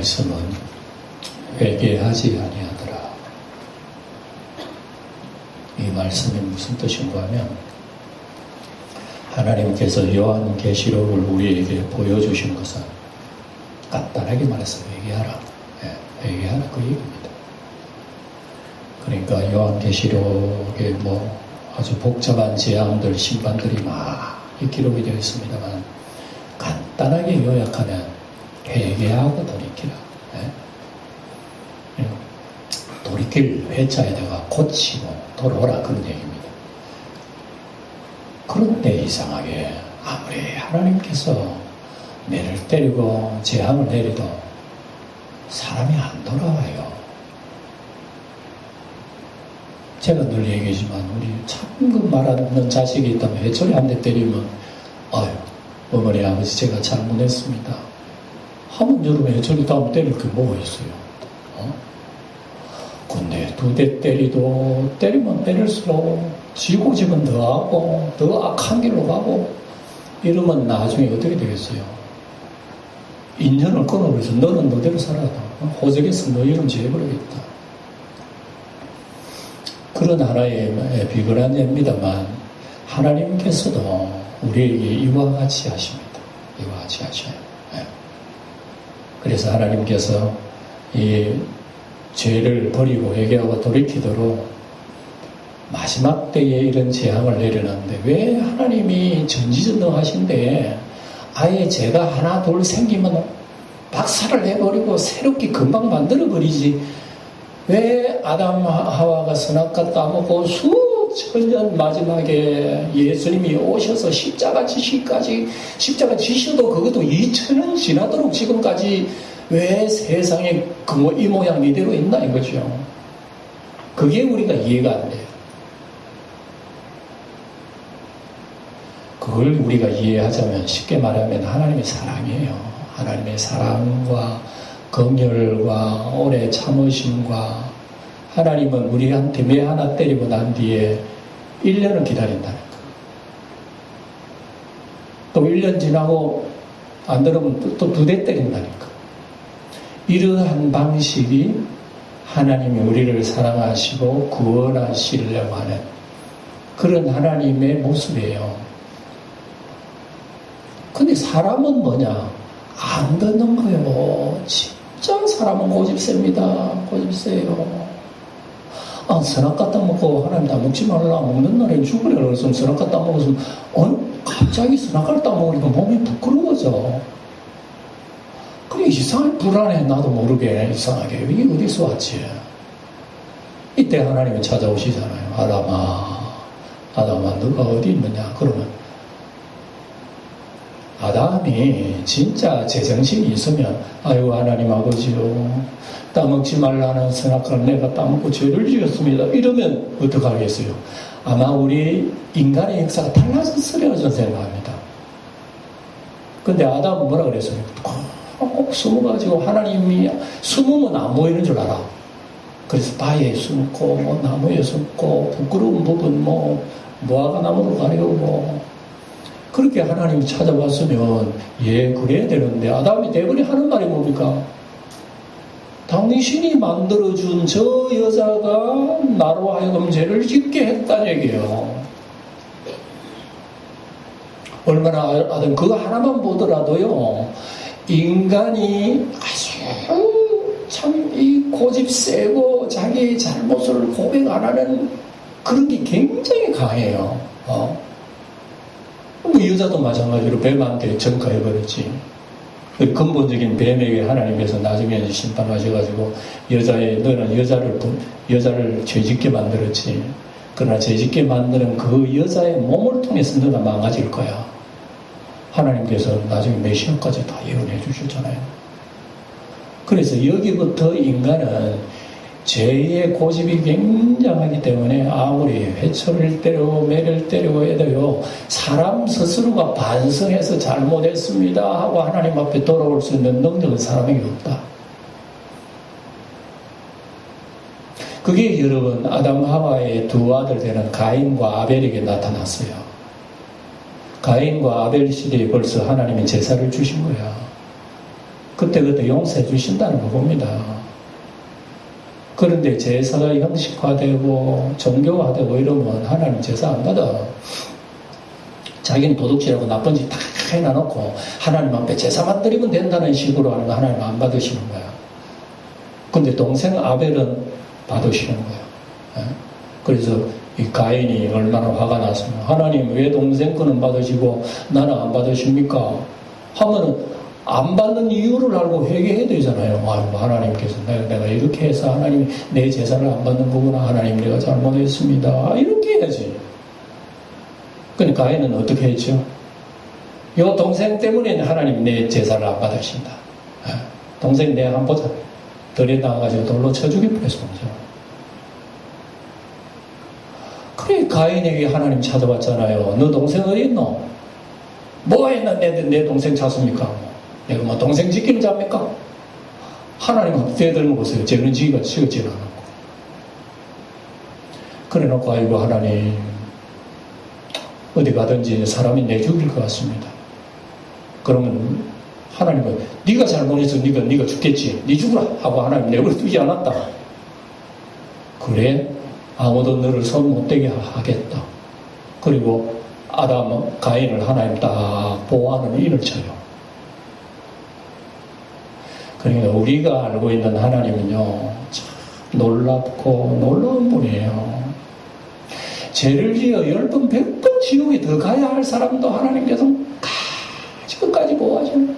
말씀은 회개하지 아니하더라. 이 말씀이 무슨 뜻인가 하면 하나님께서 요한계시록을 우리에게 보여주신 것은 간단하게 말해서 회개하라. 회개하라 그 얘기입니다. 그러니까 요한계시록에 아주 복잡한 재앙들, 심판들이 많이 기록이 되어 있습니다만 간단하게 요약하면 회개하고 돌이키라. 돌이킬 회자에다가 고치고 돌아오라 그런 얘기입니다. 그런데 이상하게 아무리 하나님께서 매를 때리고 재앙을 내려도 사람이 안 돌아와요. 제가 늘 얘기하지만 우리 참 말하는 자식이 있다면 회초리 한 대 때리면 아유 어머니 아버지 제가 잘못했습니다 하면 여러분 회초리 다음 때릴 게 뭐가 있어요? 근데 2대 때리도 때리면 때릴수록 지고 지면 더 하고 더 악한 길로 가고 이러면 나중에 어떻게 되겠어요? 인연을 끊어버려서 너는 너대로 살아라. 호적에서 너 이름 지어버리겠다. 그런 하나의 비굴한 예입니다만 하나님께서도 우리에게 이와 같이 하십니다. 이와 같이 하셔요. 그래서 하나님께서 이 죄를 버리고 회개하고 돌이키도록 마지막 때에 이런 재앙을 내려놨는데 왜 하나님이 전지전능하신데 아예 죄가 하나 둘 생기면 박살을 내버리고 새롭게 금방 만들어버리지 왜 아담 하와가 선악과 따먹고 수천 년 마지막에 예수님이 오셔서 십자가 지시까지 십자가 지셔도 그것도 2000년 지나도록 지금까지 왜 세상에 이 모양 이대로 있나 이거죠. 그게 우리가 이해가 안 돼요. 그걸 우리가 이해하자면 쉽게 말하면 하나님의 사랑이에요. 하나님의 사랑과 긍휼과 오래 참으심과 하나님은 우리한테 매 하나 때리고 난 뒤에 1년을 기다린다는 거. 또 1년 지나고 안 들으면 또 2대 때린다니까. 이러한 방식이 하나님이 우리를 사랑하시고 구원하시려고 하는 그런 하나님의 모습이에요. 근데 사람은 뭐냐? 안 듣는 거예요. 진짜 사람은 고집셉니다. 고집세요. 선악 갖다 먹고 하나님 다 먹지 말라. 먹는 날에 죽으려 그랬으면 선악 갖다 먹었으면 갑자기 선악을 따먹으니까 몸이 부끄러워져. 그래 이상하게 불안해. 나도 모르게 이상하게. 이게 어디서 왔지? 이때 하나님이 찾아오시잖아요. 아담아 너가 어디 있느냐? 그러면 아담이 진짜 제정신이 있으면 아이고 하나님 아버지요 따먹지 말라는 선악과를 내가 따먹고 죄를 지었습니다. 이러면 어떡하겠어요? 아마 우리 인간의 역사가 달라졌으리라 저는 생각합니다. 근데 아담은 뭐라 그랬어요? 꼭 숨어가지고 하나님이 숨으면 안 보이는 줄 알아. 그래서 바위에 숨고 나무에 숨고 부끄러운 부분 무화과 나무로 가려고 그렇게 하나님이 찾아왔으면 그래야 되는데 아담이 대부분이 하는 말이 뭡니까? 당신이 만들어준 저 여자가 나로 하여금 죄를 짓게 했다는 얘기예요. 얼마나 아담 그거 하나만 보더라도요. 인간이 아주 참 이 고집 세고 자기의 잘못을 고백 안 하는 그런 게 굉장히 강해요. 여자도 마찬가지로 뱀한테 전가해버렸지. 근본적인 뱀에게 하나님께서 나중에 심판하셔가지고 너는 여자를 죄짓게 만들었지. 그러나 죄짓게 만드는 그 여자의 몸을 통해서 너가 망가질 거야. 하나님께서 나중에 메시아까지 다 예언해 주셨잖아요. 그래서 여기부터 인간은 죄의 고집이 굉장하기 때문에 아무리 회초리를 때리고 매를 때리고 해도요 사람 스스로가 반성해서 잘못했습니다 하고 하나님 앞에 돌아올 수 있는 능력은 사람에게 없다. 그게 여러분 아담 하와의 두 아들 되는 가인과 아벨에게 나타났어요. 가인과 아벨 시대에 벌써 하나님이 제사를 주신 거야. 그때그때 용서해 주신다는 거 봅니다. 그런데 제사가 형식화되고 종교화되고 이러면 하나님 제사 안 받아. 자기는 도둑질하고 나쁜 짓 다 해놔놓고 하나님 앞에 제사만 드리면 된다는 식으로 하는 거 하나님 안 받으시는 거야. 근데 동생 아벨은 받으시는 거야. 그래서 이 가인이 얼마나 화가 났으면 하나님 왜 동생 거는 받으시고 나는 안 받으십니까? 하면은 안 받는 이유를 알고 회개해야 되잖아요. 아이고, 하나님께서 내가 이렇게 해서 하나님이 내 제사를 안 받는 거구나. 하나님 내가 잘못했습니다. 이렇게 해야지. 그러니까 가인은 어떻게 했죠? 요 동생 때문에 하나님 내 제사를 안 받으신다. 동생 내가 한번 보자. 들에 나가가지고 돌로 쳐 죽일 뻔했어. 그래 가인에게 하나님 찾아왔잖아요. 너 동생 어디 있노? 뭐 했나 내 동생 찾습니까? 내가 뭐 동생 지키는 자입니까? 하나님 앞에 들고 보세요. 죄는 지가 지었지는 않았고. 그래 놓고 아이고 하나님 어디 가든지 사람이 내 죽일 것 같습니다. 그러면 하나님은 네가 잘못해서 네가 죽겠지. 네 죽으라 하고 하나님 내버려 두지 않았다. 그래 아무도 너를 손 못 대게 하겠다. 그리고 아담 가인을 하나님 딱 보호하는 인을 쳐요. 그러니까 우리가 알고 있는 하나님은요 참 놀랍고 놀라운 분이에요. 죄를 지어 10번 100번 지옥에 더 가야 할 사람도 하나님께서 끝까지 보호하시는.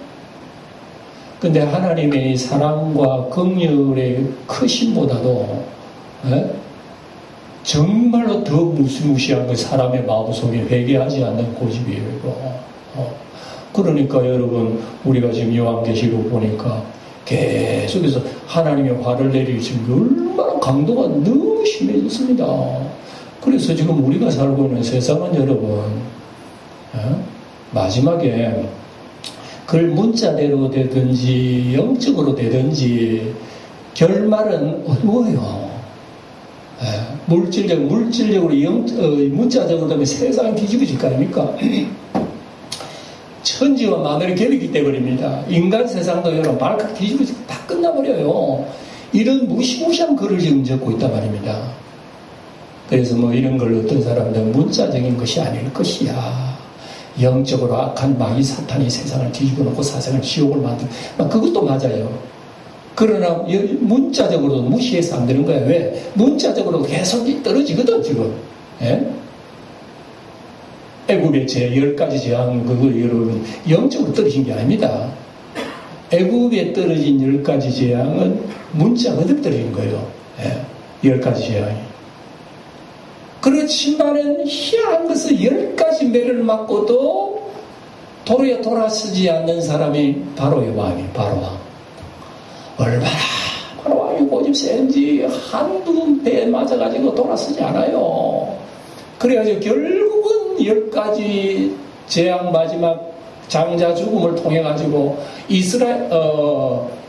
근데 하나님의 사랑과 긍휼의 크심보다도 정말로 더 무시무시한 그 사람의 마음속에 회개하지 않는 고집이에요. 이거. 그러니까 여러분 우리가 지금 요한계시록 보니까 계속해서 하나님의 화를 내리시는 게 얼마나 강도가 너무 심해졌습니다. 그래서 지금 우리가 살고 있는 세상은 여러분 마지막에 글 문자대로 되든지 영적으로 되든지 결말은 어려워요. 물질적으로 문자적으로 되면 세상이 뒤집어질 거 아닙니까? 천지와 만물이 결이 돼버립니다. 인간 세상도 여러분 발칵 뒤집어지고 다 끝나버려요. 이런 무시무시한 글을 지금 적고 있단 말입니다. 그래서 뭐 이런 걸 어떤 사람들은 문자적인 것이 아닐 것이야. 영적으로 악한 마귀 사탄이 세상을 뒤집어 놓고 사상을 지옥을 만든 그것도 맞아요. 그러나 문자적으로도 무시해서 안 되는 거야. 왜? 문자적으로 계속 떨어지거든 지금. 애굽의 제 10가지 재앙 그거 여러분 영적으로 떨어진 게 아닙니다. 애굽에 떨어진 10가지 재앙은 문자 그대로 떨어진 거예요. 10가지 재앙이. 그렇지만은 희한한 것은 10가지 매를 맞고도 도로에 돌아서지 않는 사람이 바로의 왕이에요. 바로 왕. 얼마나 바로 왕이 고집 센지 한두 배 맞아가지고 돌아서지 않아요. 그래가지고 결국은 10가지 재앙 마지막 장자 죽음을 통해가지고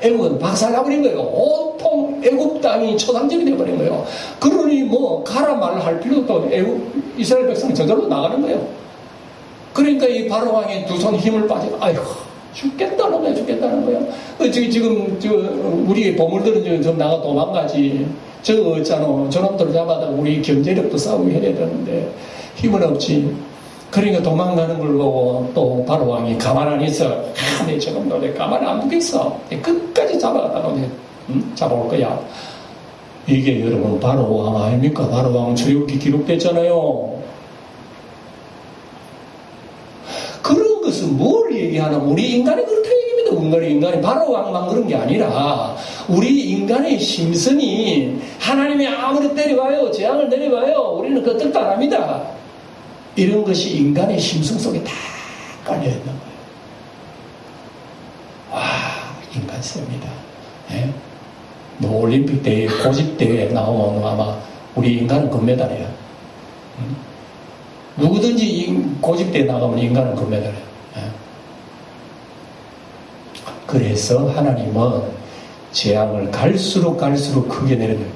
애국은 박살나버린 거예요. 온통 애국 땅이 초상집이 되어버린 거예요. 그러니 뭐 가라 말을 할 필요도 없고 이스라엘 백성은 저절로 나가는 거예요. 그러니까 이 바로왕이 두 손 힘을 빠지고 아이고 죽겠다는 거예요. 지금 우리 보물들은 좀 나가 도망가지. 저거 있잖아. 저놈들 잡아다 우리 경제력도 싸우고 해야 되는데 힘은 없지. 그러니까 도망가는 걸 보고 또 바로왕이 가만 안 있어. 내 저놈들 가만 안 두겠어. 끝까지 잡아가다가 잡아올 거야. 이게 여러분 바로왕 아닙니까? 바로왕 출애굽기 기록됐잖아요. 그런 것은 뭘 얘기하나? 우리 인간이 그렇다 얘기입니다. 인간이 바로왕만 그런 게 아니라 우리 인간의 심성이 하나님이 아무리 때려봐요, 재앙을 내려봐요, 우리는 그 뜻도 안 합니다. 이런 것이 인간의 심성 속에 다 깔려있는 거예요. 와, 인간 셉니다. 뭐 올림픽 대회, 고집 대회에 나오면 아마 우리 인간은 금메달이야. 누구든지 고집 대회 나가면 인간은 금메달이야. 그래서 하나님은 재앙을 갈수록 크게 내려요.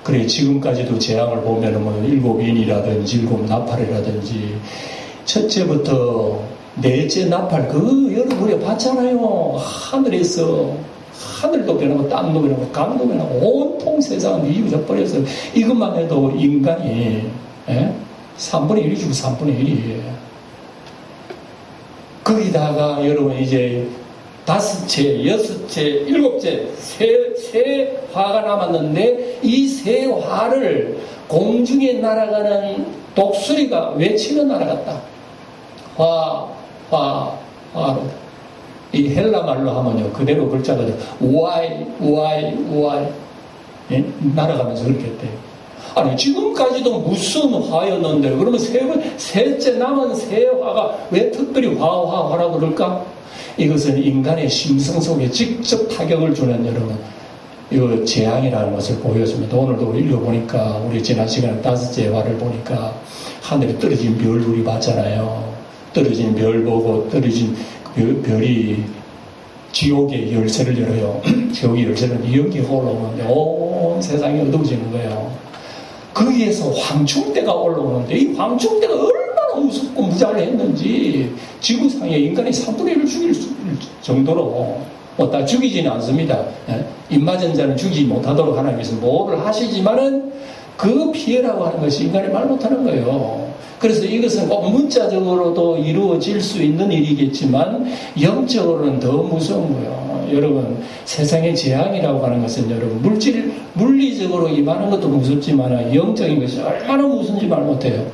그래 지금까지도 재앙을 보면은 뭐 7인이라든지 7나팔이라든지 첫째부터 넷째 나팔, 여러분 우리가 봤잖아요. 하늘도 변하고 땅도 변하고 강도 변하고 온통 세상은 뒤집어져 버려서 이것만 해도 인간이 3분의 1이 주고 3분의 1이에요. 거기다가 여러분 이제 5채, 6채, 7채 세 화가 남았는데 이 세 화를 공중에 날아가는 독수리가 외치며 날아갔다. 화로. 이 헬라 말로 하면요, 그대로 글자가 우아이, 날아가면서 그렇게 했대요. 아니, 지금까지도 무슨 화였는데, 그러면 셋째 남은 세 화가 왜 특별히 화라고 그럴까? 이것은 인간의 심성 속에 직접 타격을 주는 여러분, 이 재앙이라는 것을 보여줍니다. 오늘도 우리 읽어보니까, 우리 지난 시간에 5째 화를 보니까, 하늘에 떨어진 별 우리 봤잖아요. 떨어진 별 보고, 떨어진 별이 지옥의 열쇠를 열어요. 지옥의 열쇠는 여기가 올라오는데 온 세상이 어두워지는 거예요. 거기에서 황충대가 올라오는데 이 황충대가 얼마나 무섭고 무자비했는지 지구상의 인간의 3분의 1을 죽일 정도로 다 죽이지는 않습니다. 인마전자는 죽이지 못하도록 하나님께서 뭐를 하시지만은 그 피해라고 하는 것이 인간이 말 못하는 거예요. 그래서 이것은 꼭 문자적으로도 이루어질 수 있는 일이겠지만 영적으로는 더 무서운 거예요. 여러분, 세상의 재앙이라고 하는 것은 여러분 물리적으로 임하는 것도 무섭지만 영적인 것이 얼마나 무서운지 말 못해요.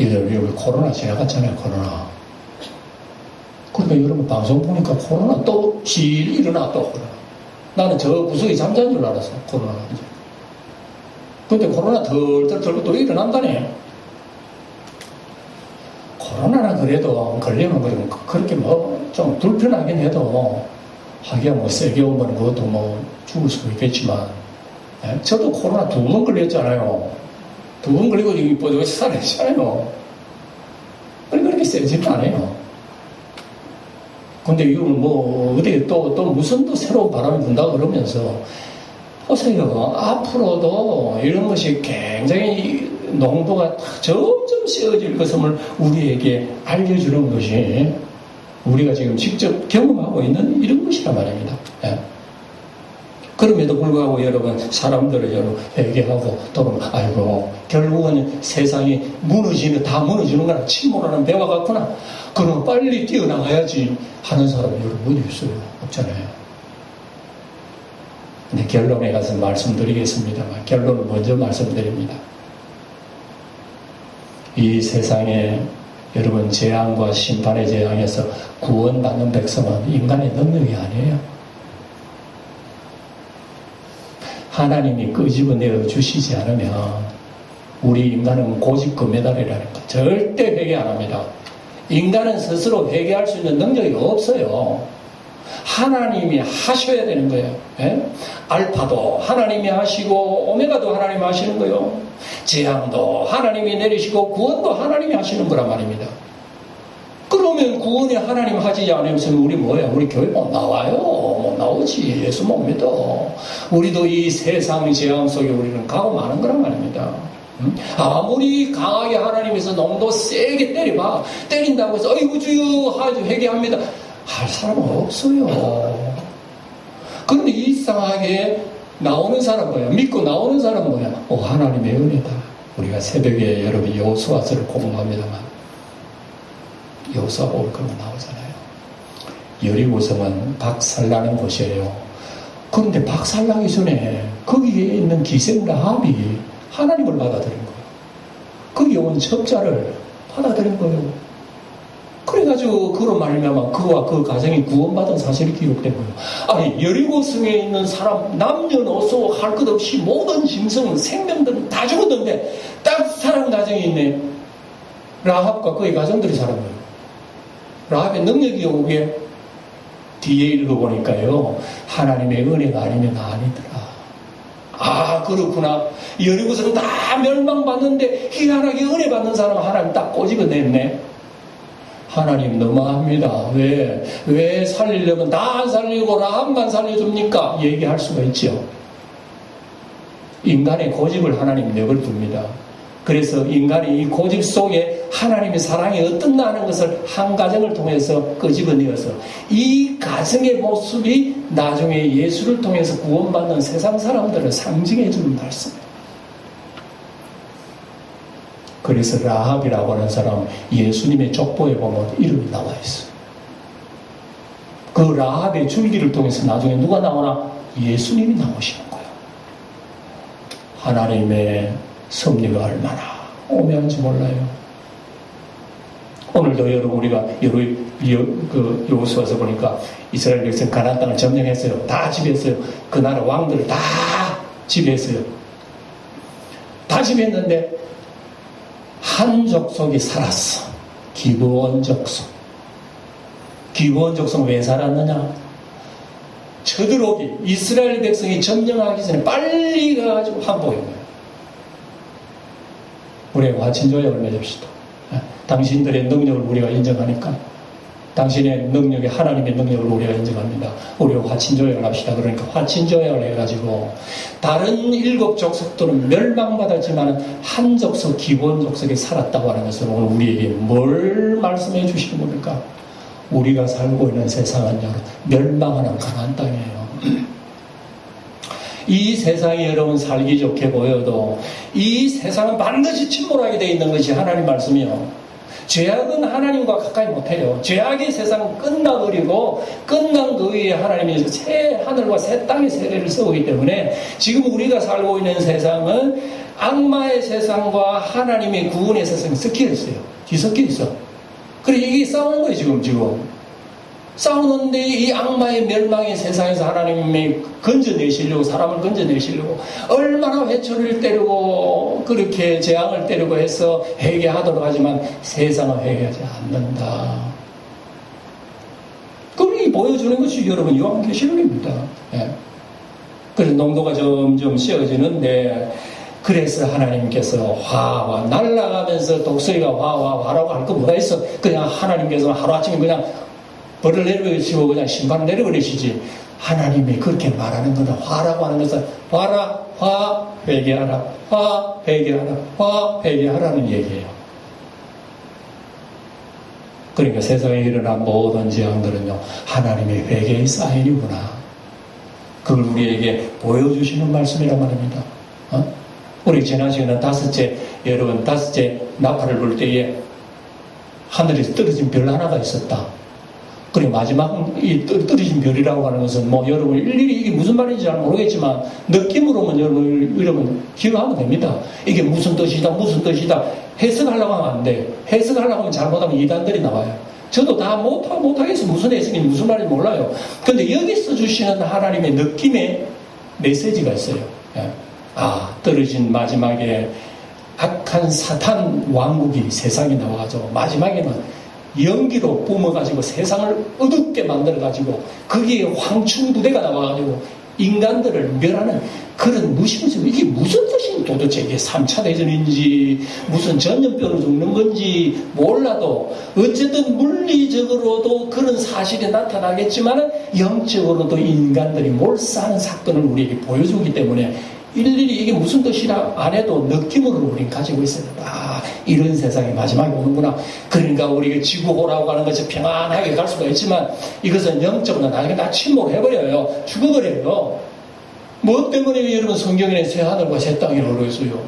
여기 코로나 지나갔잖아요. 코로나. 그러니까 여러분 방송 보니까 코로나 또 일어나 또 코로나. 나는 저 구석에 잠자는 줄 알았어. 코로나가. 근데 코로나 덜덜 털고 또 일어난다네. 코로나는 그래도 걸리면 그렇게 좀 불편하긴 해도 하기야 세게 오면 그것도 죽을 수도 있겠지만 저도 코로나 2번 걸렸잖아요. 2번 걸리고 지금 뽀득이 살아있잖아요. 그렇게 세지는 않아요. 근데 이거는 어디 또 무슨 또 새로운 바람이 분다 그러면서 보세요. 앞으로도 이런 것이 굉장히 농도가 점점 세어질 것을 우리에게 알려주는 것이 우리가 지금 직접 경험하고 있는 이런 것이란 말입니다. 그럼에도 불구하고 여러분, 사람들은 여러분 회개하고 또는 아이고 결국은 세상이 다 무너지는 거나 침몰하는 배와 같구나. 그럼 빨리 뛰어나가야지 하는 사람이 여러분 어디 있어요? 없잖아요. 근데 결론에 가서 말씀드리겠습니다만 결론을 먼저 말씀드립니다. 이 세상에 여러분 재앙과 심판의 재앙에서 구원받는 백성은 인간의 능력이 아니에요. 하나님이 끄집어내어 주시지 않으면 우리 인간은 고집고 매달리라는 거 절대 회개 안 합니다. 인간은 스스로 회개할 수 있는 능력이 없어요. 하나님이 하셔야 되는 거예요. 알파도 하나님이 하시고 오메가도 하나님이 하시는 거예요. 재앙도 하나님이 내리시고 구원도 하나님이 하시는 거란 말입니다. 그러면 구원이 하나님 하지 않으면 우리 뭐야? 우리 교회 못 나와요. 못 나오지. 예수 못 믿어. 우리도 이 세상 재앙 속에 우리는 가고 마는 거란 말입니다. 아무리 강하게 하나님에서 농도 세게 때려봐. 때린다고 해서 어이구 주여 하죠. 회개합니다. 할 사람은 없어요. 그런데 이상하게 나오는 사람 뭐야? 믿고 나오는 사람 뭐야? 하나님의 은혜다. 우리가 새벽에 여러분 여호수아서를 공부합니다만 여호수아 보면 그런 거 나오잖아요. 여리고성은 박살나는 곳이에요. 그런데 박살나기 전에 거기에 있는 기생 라합이 하나님을 받아들인 거예요. 거기에 온 첩자를 받아들인 거예요. 그래가지고 그로 말미암아 그와 그 가정이 구원받은 사실이 기록된 거예요. 아니 여리고성에 있는 사람 남녀노소 할 것 없이 모든 짐승 생명들은 다 죽었는데 딱 사람 가정이 있네. 라합과 그의 가정들이 살은 거예요. 라합의 능력이 오게 뒤에 읽어보니까요 하나님의 은혜가 아니면 아니더라. 아 그렇구나. 여리고성 다 멸망받는데 희한하게 은혜 받는 사람 하나님 딱 꼬집어냈네. 하나님 너무합니다. 왜 살리려면 다 안 살리고 라합만 살려줍니까? 얘기할 수가 있죠. 인간의 고집을 하나님 내버려 둡니다. 그래서 인간이 이 고집 속에 하나님의 사랑이 어떻나 하는 것을 한 가정을 통해서 끄집어내어서 이 가정의 모습이 나중에 예수를 통해서 구원받는 세상 사람들을 상징해 주는 말씀입니다. 그래서 라합이라고 하는 사람은 예수님의 족보에 보면 이름이 나와 있어요. 그 라합의 줄기를 통해서 나중에 누가 나오나? 예수님이 나오시는 거예요. 하나님의 섭리가 얼마나 오묘한지 몰라요. 오늘도 여러분 우리가 여호수아서 보니까 이스라엘 백성 가나안 땅을 점령했어요. 다 지배했어요. 그 나라 왕들을 다 지배했어요. 다 지배했는데 한 족속이 살았어. 기브온 족속. 기브온 족속은 왜 살았느냐? 쳐들어오기, 이스라엘 백성이 점령하기 전에 빨리 가가지고 항복한 거예요. 우리가 화친조약을 맺읍시다. 당신들의 능력을 우리가 인정하니까, 당신의 능력이 하나님의 능력을 우리가 인정합니다. 우리가 화친조약을 합시다. 그러니까 화친조약을 해가지고 다른 7 족속들은 멸망받았지만 한 족속, 기본 족속이 살았다고 하는 것은 오늘 우리에게 뭘 말씀해 주시는 겁니까? 우리가 살고 있는 세상은요, 멸망하는 가나안 땅이에요. 이 세상이 여러분 살기 좋게 보여도 이 세상은 반드시 침몰하게 되어 있는 것이 하나님 말씀이요. 죄악은 하나님과 가까이 못해요. 죄악의 세상은 끝나버리고 끝난 그 위에 하나님이 새 하늘과 새 땅의 세례를 세우기 때문에 지금 우리가 살고 있는 세상은 악마의 세상과 하나님의 구원의 세상이 섞여 있어요. 뒤섞여 있어. 그래 이게 싸우는 거예요. 지금 싸우는데 이 악마의 멸망의 세상에서 하나님이 건져내시려고, 사람을 건져내시려고 얼마나 회초리를 때리고 그렇게 재앙을 때리고 해서 회개하도록 하지만 세상은 회개하지 않는다. 그걸 보여주는 것이 여러분 요한계시록입니다. 예. 그래서 농도가 점점 씌어지는데, 그래서 하나님께서 화와 날아가면서 독수리가 화라고 할 거 뭐가 있어? 그냥 하나님께서 하루아침에 그냥 벌을 내려버리시고 그냥 심판을 내려버리시지. 하나님이 그렇게 말하는 거는, 화라고 하는 것은 화라, 화, 회개하라, 화, 회개하라, 화, 회개하라는 얘기예요. 그러니까 세상에 일어난 모든 재앙들은요, 하나님의 회개의 사인이구나. 그걸 우리에게 보여주시는 말씀이란 말입니다. 우리 지난 시간에 여러분 다섯째 나팔을 불 때에 하늘에서 떨어진 별 하나가 있었다. 그리고 마지막 이 떨어진 별이라고 하는 것은 여러분 일일이 이게 무슨 말인지 잘 모르겠지만 느낌으로만 여러분 기억하면 됩니다. 이게 무슨 뜻이다 해석하려고 하면 안 돼. 해석하려고 하면 잘못하면 이단들이 나와요. 저도 다 못하겠어. 무슨 해석인지 무슨 말인지 몰라요. 근데 여기서 주시는 하나님의 느낌의 메시지가 있어요. 떨어진 마지막에 악한 사탄 왕국이 세상에 나와가지고 마지막에는 연기로 뿜어가지고 세상을 어둡게 만들어가지고 거기에 황충 부대가 나와가지고 인간들을 멸하는 그런 무시무시, 이게 무슨 뜻인지 도대체 이게 3차 대전인지 무슨 전염병으로 죽는 건지 몰라도 어쨌든 물리적으로도 그런 사실이 나타나겠지만 영적으로도 인간들이 몰사하는 사건을 우리에게 보여주기 때문에 일일이 이게 무슨 뜻이라 안 해도 느낌으로 우린 가지고 있어요. 이런 세상이 마지막에 오는구나. 그러니까 우리가 지구호라고 하는 것이 평안하게 갈 수가 있지만 이것은 영적으로 나중에 다 침몰해버려요. 죽어버려요. 뭐 때문에 여러분 성경에 새 하늘과 새 땅이라고 그랬어요?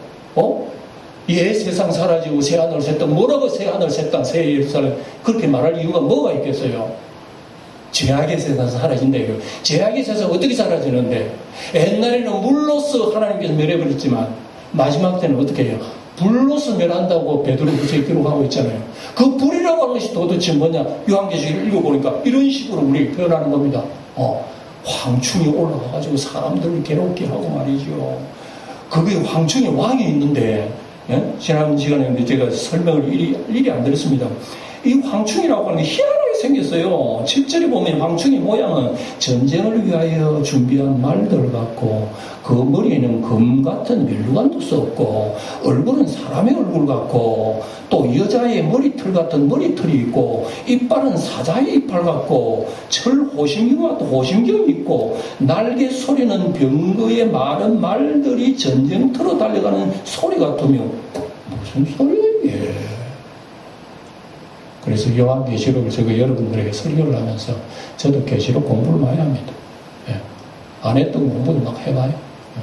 세상 사라지고 새 하늘 새 땅, 뭐라고 새 하늘 새 땅 새 예루살렘 그렇게 말할 이유가 뭐가 있겠어요? 죄악의 세상에서 사라진대요. 죄악의 세상 어떻게 사라지는데? 옛날에는 물로서 하나님께서 멸해버렸지만 마지막 때는 어떻게 해요? 불로서 멸한다고 베드로후서에 기록하고 있잖아요. 그 불이라고 하는 것이 도대체 뭐냐? 요한계시록을 읽어보니까 이런 식으로 우리 표현하는 겁니다. 황충이 올라와가지고 사람들을 괴롭게 하고 말이죠. 그게 황충이 왕이 있는데, 지난 시간에 제가 설명을 일이 안 드렸습니다. 이 황충이라고 하는 게 희한하게 생겼어요. 7절에 보면 황충의 모양은 전쟁을 위하여 준비한 말들 같고 그 머리에는 금 같은 멸류관도 썼고 얼굴은 사람의 얼굴 같고 또 여자의 머리털 같은 머리털이 있고 이빨은 사자의 이빨 같고 철 호심경 같은 호심경이 있고 날개 소리는 병거의 많은 말들이 전쟁터로 달려가는 소리 같으며 무슨 소리야 이게. 그래서 요한계시록을 제가 여러분들에게 설교를 하면서 저도 계시록 공부를 많이 합니다. 예. 안 했던 공부를 막 해봐요. 예.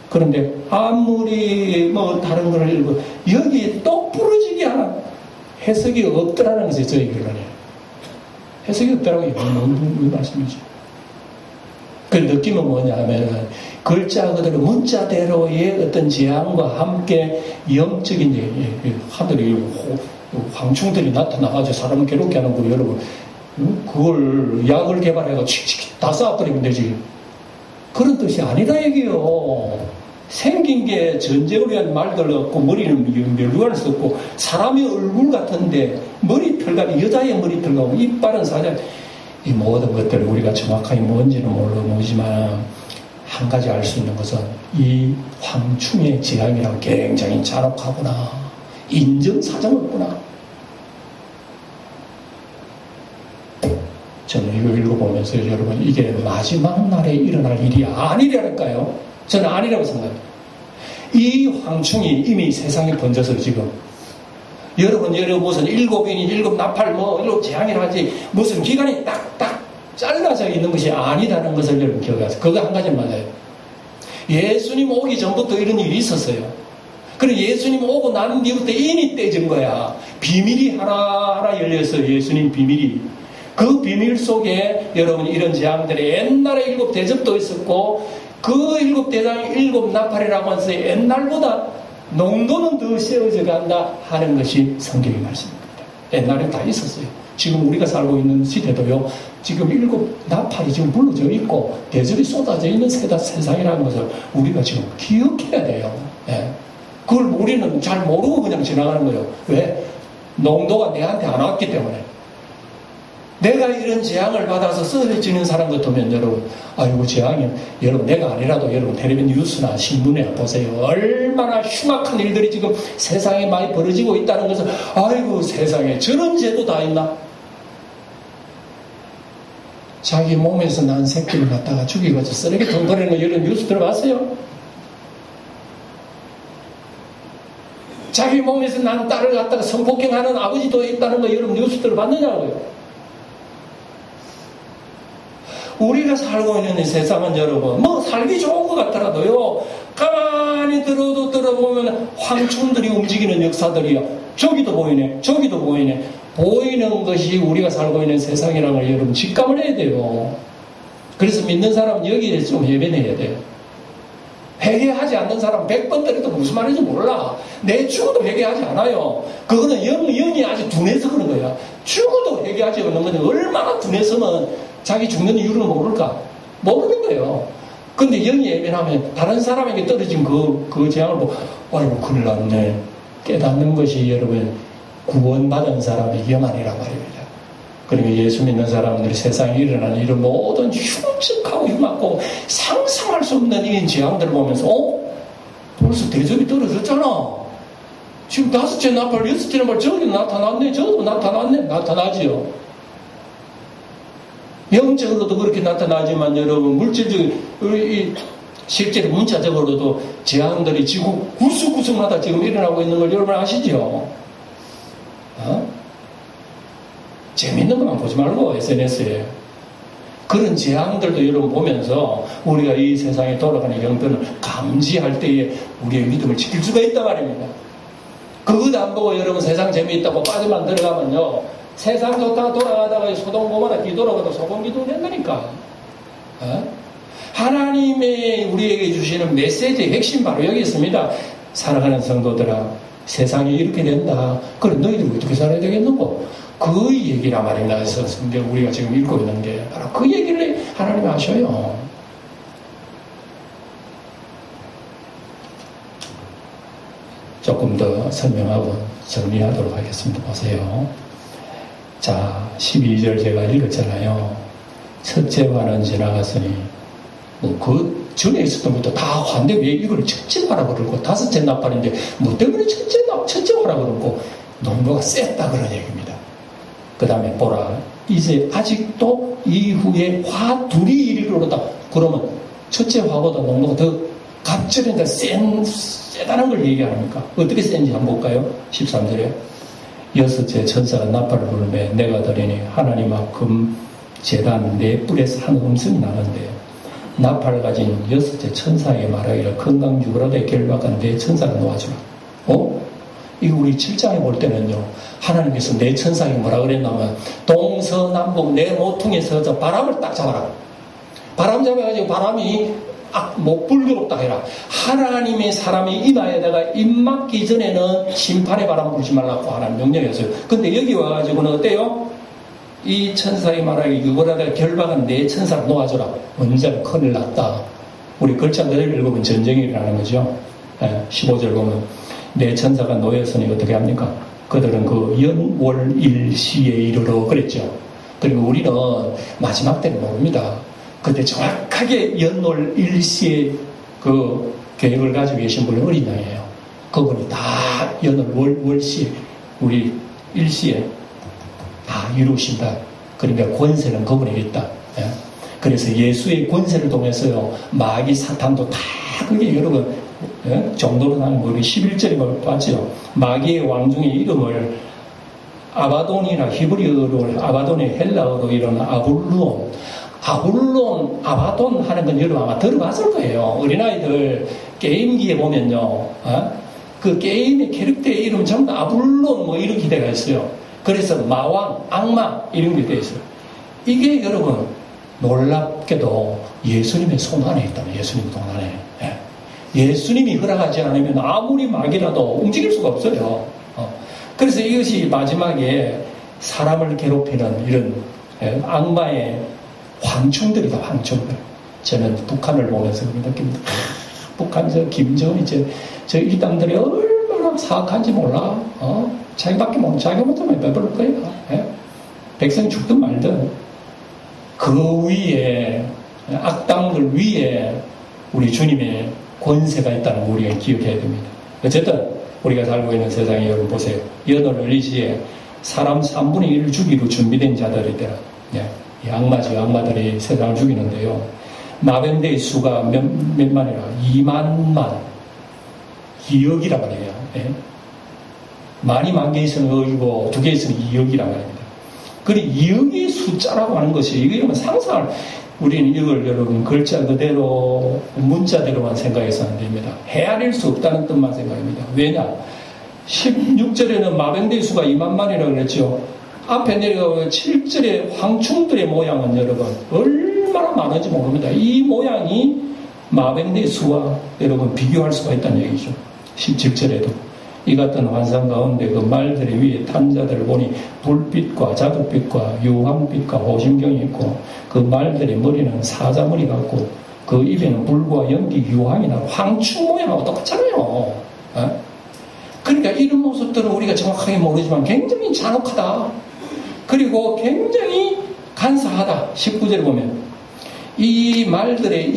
그런데 아무리 뭐 다른 걸 읽고 여기 똑부러지게 하나 해석이 없더라는 것이 저희 결론이에요. 해석이 없더라고요. 무슨 말씀이죠? 그 느낌은 뭐냐 하면 글자 그대로 문자대로의 어떤 지향과 함께 영적인 하늘이 황충들이 나타나가지고 사람을 괴롭게 하는 거 여러분 그걸 약을 개발해가 다 쏴버리면 되지. 그런 뜻이 아니라 얘기요. 생긴 게 전쟁을 위한 말들 같고 머리는 멸류관을 썼고 사람의 얼굴 같은데 머리털과 여자의 머리털과 이빨은 사자 이 모든 것들을 우리가 정확하게 뭔지는 모르지만 한 가지 알 수 있는 것은 이 황충의 지향이란 굉장히 잔혹하구나. 인정사정 없구나. 저는 이거 읽어보면서 여러분 이게 마지막 날에 일어날 일이 아니라니까요. 저는 아니라고 생각합니다. 이 황충이 이미 세상에 번져서 지금 여러분 무슨 일곱 나팔 일곱 재앙이라지 무슨 기간이 딱딱 잘라져 있는 것이 아니다는 것을 여러분 기억하세요. 그거 한 가지 맞아요. 예수님 오기 전부터 이런 일이 있었어요. 그리고 예수님 오고 난 뒤부터 인이 떼진 거야. 비밀이 하나하나 열렸어요. 예수님 비밀이. 그 비밀 속에 여러분 이런 재앙들이 옛날에 일곱 대접도 있었고 그 일곱 대장 일곱 나팔이라고 해서 옛날보다 농도는 더 세워져 간다 하는 것이 성경의 말씀입니다. 옛날에 다 있었어요. 지금 우리가 살고 있는 시대도요. 지금 일곱 나팔이 지금 불러져 있고 대접이 쏟아져 있는 세상이라는 것을 우리가 지금 기억해야 돼요. 예. 그걸 우리는 잘 모르고 그냥 지나가는 거예요. 왜? 농도가 내한테 안 왔기 때문에. 내가 이런 재앙을 받아서 쓰러지는 사람 같으면 여러분, 아이고 재앙이 여러분 내가 아니라도 여러분 텔레비전 뉴스나 신문에 보세요. 얼마나 흉악한 일들이 지금 세상에 많이 벌어지고 있다는 것을 아이고 세상에 저런 죄도 다 있나? 자기 몸에서 난 새끼를 갖다가 죽이고서 쓰레기통 버리는 거 이런 뉴스 들어봤어요? 자기 몸에서 난 딸을 갖다가 성폭행하는 아버지도 있다는 거 여러분 뉴스 들어봤느냐고요? 우리가 살고 있는 이 세상은 여러분 살기 좋은 것 같더라도요 가만히 들어보면 황충들이 움직이는 역사들이요 저기도 보이네 저기도 보이네 보이는 것이 우리가 살고 있는 세상이라는 걸 여러분 직감을 해야 돼요. 그래서 믿는 사람은 여기에 좀 예배해야 돼요. 회개하지 않는 사람 100번 때려도 무슨 말인지 몰라. 내 죽어도 회개하지 않아요. 그거는 영이 아주 둔해서 그런 거야. 죽어도 회개하지 않는 건데 얼마나 둔해서는 자기 죽는 이유를 모를까? 모르는 거예요. 근데 영이 예민하면 다른 사람에게 떨어진 그 재앙을 보고 아이고 큰일 났네. 깨닫는 것이 여러분 구원받은 사람의 영안이란 말입니다. 그러니까 예수 믿는 사람들이 세상에 일어나는 이런 모든 흉측하고 흉악고 상상할 수 없는 이 재앙들을 보면서 벌써 대접이 떨어졌잖아. 지금 5째 나팔 6째 나팔 저기 나타났네 저도 나타나지요. 영적으로도 그렇게 나타나지만 여러분 물질적인 실제로 문자적으로도 재앙들이 지구 구석구석마다 지금 일어나고 있는 걸 여러분 아시죠? 재밌는 것만 보지 말고 SNS에 그런 재앙들도 여러분 보면서 우리가 이 세상에 돌아가는 영들을 감지할 때에 우리의 믿음을 지킬 수가 있단 말입니다. 그것도 안 보고 여러분 세상 재미있다고 빠져만 들어가면요 세상 좋다 돌아가다가 소돔 고모라 뒤돌아가도 소금 기도 된다니까. 하나님의 우리에게 주시는 메시지의 핵심 바로 여기 있습니다. 사랑하는 성도들아 세상이 이렇게 된다. 그럼 너희들 어떻게 살아야 되겠는고? 그 얘기란 말입니다. 그래서 성경 우리가 지금 읽고 있는 게 바로 그 얘기를 하나님이 하셔요. 조금 더 설명하고 정리하도록 하겠습니다. 보세요. 자, 12절 제가 읽었잖아요. 첫째 화는 지나갔으니, 그 전에 있었던 것도 다 화인데 왜 이걸 첫째 화라 그러고, 5째 나팔인데, 뭐 때문에 첫째 화라 그러고, 농도가 셌다 그런 얘기입니다. 그 다음에 보라. 이제 아직도 이후에 화 둘이 이르러다. 그러면 첫째 화보다 농도가 더 갑절인데 센 세다는 걸 얘기합니까? 어떻게 센지 한번 볼까요? 13절에 여섯째 천사가 나팔을 불매 내가 들으니 하나님 앞 금 제단 네 뿔에서 한 음성이 나는데 나팔을 가진 여섯째 천사에게 말하기를 건강 죽으라되 결박한 네 천사가 놓아주라. 이거 우리 7장에 볼 때는요, 하나님께서 네 천사에게 뭐라 그랬냐면 동서남북 네 모퉁이에서 저 바람을 딱 잡아라. 바람 잡아가지고 바람이 불교롭다 해라. 하나님의 사람이 임하에다가 입 맞기 전에는 심판의 바람 불지 말라고 하나님 명령이었어요. 근데 여기 와가지고는 어때요? 이 천사의 말하기 그거라다 결박한 네 천사를 놓아줘라. 원자는 큰일 났다. 우리 글자 그대로 읽으면 전쟁이 일어나는 거죠. 15절 보면 네 천사가 놓였으니 어떻게 합니까? 그들은 그 연월일시에 이르러 그랬죠. 그리고 우리는 마지막 때는 모릅니다. 그때 정확하게 연월일시에 그 계획을 가지고 계신 분이 어린 양이에요. 그분이 다 연월월시에 우리 일시에 다 이루신다. 그러니까 권세는 그분에게 있다. 그래서 예수의 권세를 통해서요, 마귀 사탄도 다 그게 여러분 정도로 나는 우리 11절에 봤죠. 마귀의 왕 중의 이름을 아바돈이나 히브리어로 아바돈의 헬라어로 이런 아바돈 하는 건 여러분 아마 들어봤을 거예요. 어린아이들 게임기에 보면요, 그 게임의 캐릭터의 이름 전부 다 아불론 뭐 이렇게 되어 있어요. 그래서 마왕, 악마 이런 게 되어 있어요. 이게 여러분 놀랍게도 예수님의 손 안에 있다는, 예수님 손 안에. 예수님이 허락하지 않으면 아무리 마귀라도 움직일 수가 없어요. 그래서 이것이 마지막에 사람을 괴롭히는 이런 악마의 황충들이다, 황충들. 저는 북한을 보면서 느낍니다. 북한 김정은이 저 일당들이 얼마나 사악한지 몰라. 자기밖에 모르는 자기 못하면 배부를 거야. 백성이 죽든 말든 그 위에 악당들 위에 우리 주님의 권세가 있다는 거 우리가 기억해야 됩니다. 어쨌든 우리가 살고 있는 세상에 여러분 보세요. 연월일시에 사람 3분의 1을 죽이고 준비된 자들이더라. 이 악마들이 세상을 죽이는데요. 마병대의 수가 몇 만이라 2만만 2억이라 말이에요. 만이 10,000개 있으면 1억이고 2개 있으면 2억이라 말입니다. 그리고 2억의 숫자라고 하는 것이 이거는 상상을 우리는 이걸 여러분 글자 그대로 문자대로만 생각해서는 안 됩니다. 헤아릴 수 없다는 뜻만 생각합니다. 왜냐? 16절에는 마병대의 수가 2만만이라고 그랬죠. 앞에 내려가면 7절의 황충들의 모양은 여러분 얼마나 많은지 모릅니다. 이 모양이 마병대의 수와 여러분 비교할 수가 있다는 얘기죠. 17절에도 이 같은 환상 가운데 그 말들의 위에 탄 자들을 보니 불빛과 자줏빛과 유황빛과 호심경이 있고 그 말들의 머리는 사자머리 같고 그 입에는 불과 연기 유황이 나고 황충 모양하고 똑같잖아요. 그러니까 이런 모습들은 우리가 정확하게 모르지만 굉장히 잔혹하다. 그리고 굉장히 간사하다. 19절에 보면 이 말들의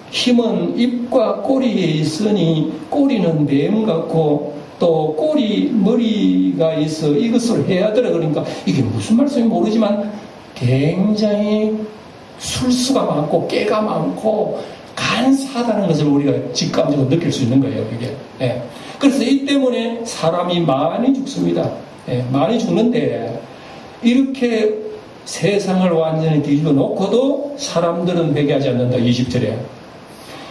힘은 입과 꼬리에 있으니 꼬리는 뱀 같고 또 꼬리 머리가 있어 이것을 해야 되라. 그러니까 이게 무슨 말씀인지 모르지만 굉장히 술수가 많고 깨가 많고 간사하다는 것을 우리가 직감적으로 느낄 수 있는 거예요. 이게. 그래서 이 때문에 사람이 많이 죽습니다. 많이 죽는데 이렇게 세상을 완전히 뒤집어 놓고도 사람들은 회개하지 않는다. 20절에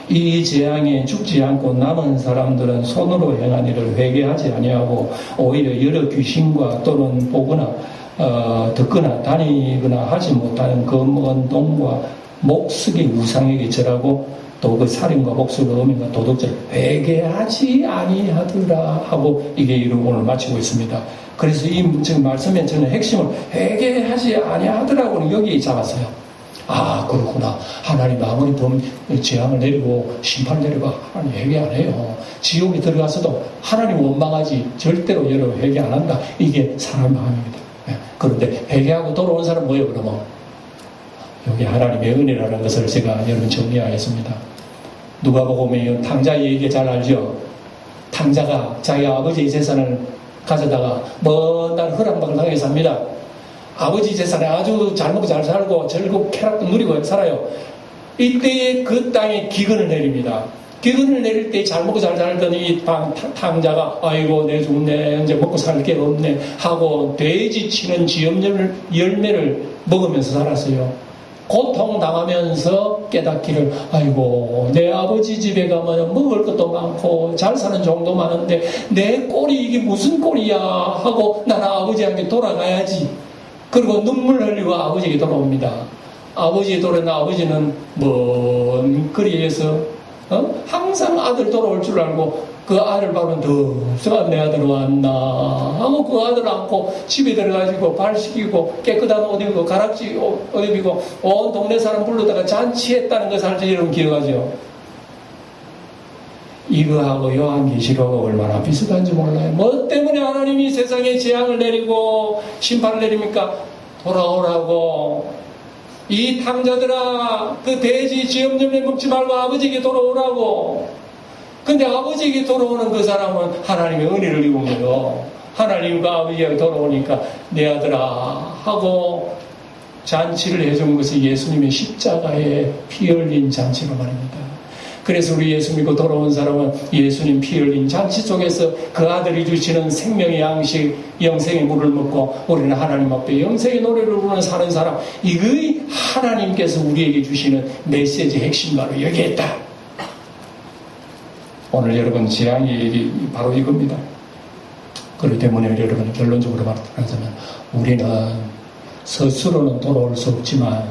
이 재앙에 죽지 않고 남은 사람들은 손으로 행한 일을 회개하지 아니하고 오히려 여러 귀신과 또는 보거나 듣거나 다니거나 하지 못하는 검은 동과 목석의 우상에게 절하고 또 그 살인과 목석의 음행과 도둑질 회개하지 아니하더라 하고 이게 이루고 오늘 마치고 있습니다. 그래서 이 지금 말씀의 저는 핵심을 회개하지 아니하더라고는 여기 잡았어요. 아, 그렇구나. 하나님 아무리 재앙을 내리고 심판을 내리고 하나님 회개 안 해요. 지옥에 들어가서도 하나님 원망하지 절대로 여러분 회개 안 한다. 이게 사람의 마음입니다. 그런데 회개하고 돌아온 사람은 뭐예요, 그러면? 여기 하나님의 은혜라는 것을 제가 여러분 정리하겠습니다. 누가복음에 탕자 얘기 잘 알죠? 탕자가 자기 아버지의 재산을 가져다가 먼 날 허랑방을 당해서 삽니다. 아버지 재산에 아주 잘 먹고 잘 살고 즐겁고 쾌락도 누리고 살아요. 이때에 그 땅에 기근을 내립니다. 기근을 내릴 때 잘 먹고 잘 살더니 이 탕자가 아이고 내 죽네 이제 먹고 살 게 없네 하고 돼지 치는 지엽 열매를 먹으면서 살았어요. 고통당하면서 깨닫기를 아이고 내 아버지 집에 가면 먹을 것도 많고 잘 사는 정도 많은데 내 꼴이 이게 무슨 꼴이야 하고 나는 아버지에게 돌아가야지. 그리고 눈물 흘리고 아버지에게 돌아옵니다. 아버지에 돌아오는 아버지는 먼 거리에서 항상 아들 돌아올 줄 알고 그 아들 보면 더 내 아들 왔나 하고 그 아들 안고 집에 들어가지고 발 씻기고 깨끗한 옷 입고 가락지 옷 입고 온 동네 사람 불러다가 잔치했다는 것을 여러분 기억하죠? 이거하고 요한계시록하고 얼마나 비슷한지 몰라요. 뭐 때문에 하나님이 세상에 재앙을 내리고 심판을 내립니까? 돌아오라고. 이 탕자들아 그 돼지 지엽 열매 먹지 말고 아버지에게 돌아오라고. 근데 아버지에게 돌아오는 그 사람은 하나님의 은혜를 입으며 하나님과 아버지에게 돌아오니까 내 아들아 하고 잔치를 해준 것이 예수님의 십자가에 피 흘린 잔치로 말입니다. 그래서 우리 예수 믿고 돌아온 사람은 예수님 피 흘린 잔치 속에서 그 아들이 주시는 생명의 양식, 영생의 물을 먹고 우리는 하나님 앞에 영생의 노래를 부르는 사는 사람. 이거의 하나님께서 우리에게 주시는 메시지 핵심 바로 여기에 있다. 오늘 여러분 재앙이 바로 이겁니다. 그렇기 때문에 여러분 결론적으로 말하자면 우리는 스스로는 돌아올 수 없지만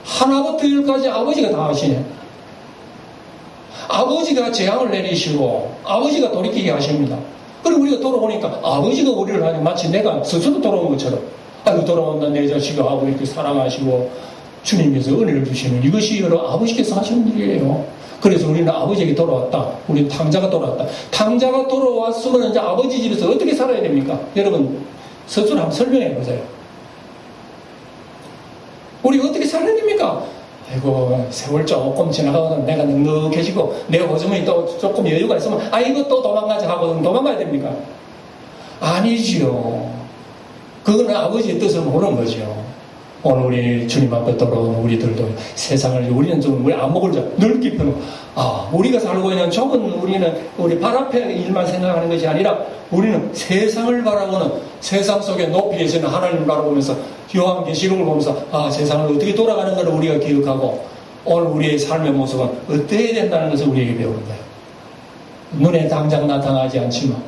하나부터 열까지 아버지가 다 하시네. 아버지가 재앙을 내리시고 아버지가 돌이키게 하십니다. 그리고 우리가 돌아오니까 아버지가 우리를 하니 마치 내가 스스로 돌아온 것처럼 아이고 돌아온다 내 자식아 하고 이렇게 사랑하시고 주님께서 은혜를 주시는 이것이 여러분 아버지께서 하시는 일이에요. 그래서 우리는 아버지에게 돌아왔다. 우리는 탕자가 돌아왔다. 탕자가 돌아왔으면 이제 아버지 집에서 어떻게 살아야 됩니까? 여러분 스스로 한번 설명해 보세요. 우리 어떻게 살아야 됩니까? 아이고 세월 조금 지나가면 내가 넉넉해지고 내 호주머니 또 조금 여유가 있으면 아이고 또 도망가자 하고 도망가야 됩니까? 아니지요. 그거는 아버지의 뜻을 모르는 거죠. 오늘 우리 주님 앞에 돌아온 우리들도 세상을 우리는 좀 우리 안목을 좀 넓게 펴고 우리가 살고 있는 좁은 우리는 우리 발 앞에 일만 생각하는 것이 아니라 우리는 세상을 바라보는 세상 속에 높이 계시는 하나님을 바라보면서 요한계시록을 보면서 세상을 어떻게 돌아가는 걸 우리가 기억하고 오늘 우리의 삶의 모습은 어때야 된다는 것을 우리에게 배우는 거예요. 눈에 당장 나타나지 않지만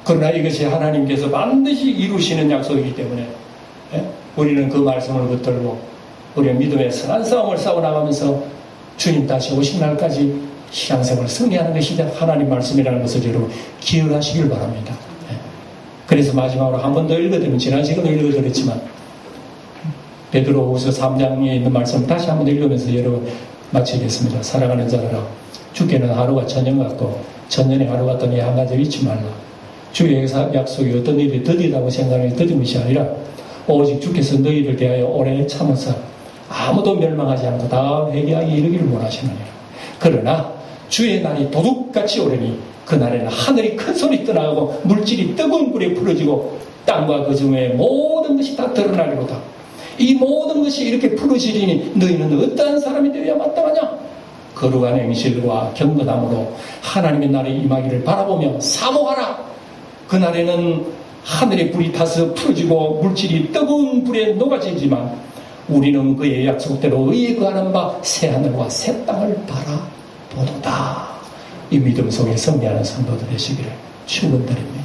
그러나 이것이 하나님께서 반드시 이루시는 약속이기 때문에 우리는 그 말씀을 붙들고 우리의 믿음의 선한 싸움을 싸워나가면서 주님 다시 오신 날까지 신앙생활을 승리하는 것이 하나님 말씀이라는 것을 여러분 기억하시길 바랍니다. 그래서 마지막으로 한 번 더 읽어드리면 지난 시간에 읽어드렸지만 베드로후서 3장에 있는 말씀 다시 한 번 더 읽으면서 여러분 마치겠습니다. 사랑하는 자들아 주께는 하루가 천년 같고 천년의 하루 같더니 한 가지 잊지 말라. 주의 약속이 어떤 일이 더디다고 생각하는 더딘 것이 아니라 오직 주께서 너희를 대하여 오래 참으사 아무도 멸망하지 않고 다 회개하기 이르기를 원하시느니라. 그러나 주의 날이 도둑같이 오려니 그날에는 하늘이 큰 소리 떠나가고 물질이 뜨거운 불에 풀어지고 땅과 그 중에 모든 것이 다 드러나리로다. 이 모든 것이 이렇게 풀어지리니 너희는 어떠한 사람이 되어야 마땅하냐? 거룩한 행실과 경건함으로 하나님의 날에 임하기를 바라보며 사모하라. 그날에는 하늘에 불이 타서 풀어지고 물질이 뜨거운 불에 녹아지지만 우리는 그의 약속대로 의에 거하는 바 새하늘과 새 땅을 바라보도다. 이 믿음 속에 승리하는 성도들 되시기를 축원드립니다.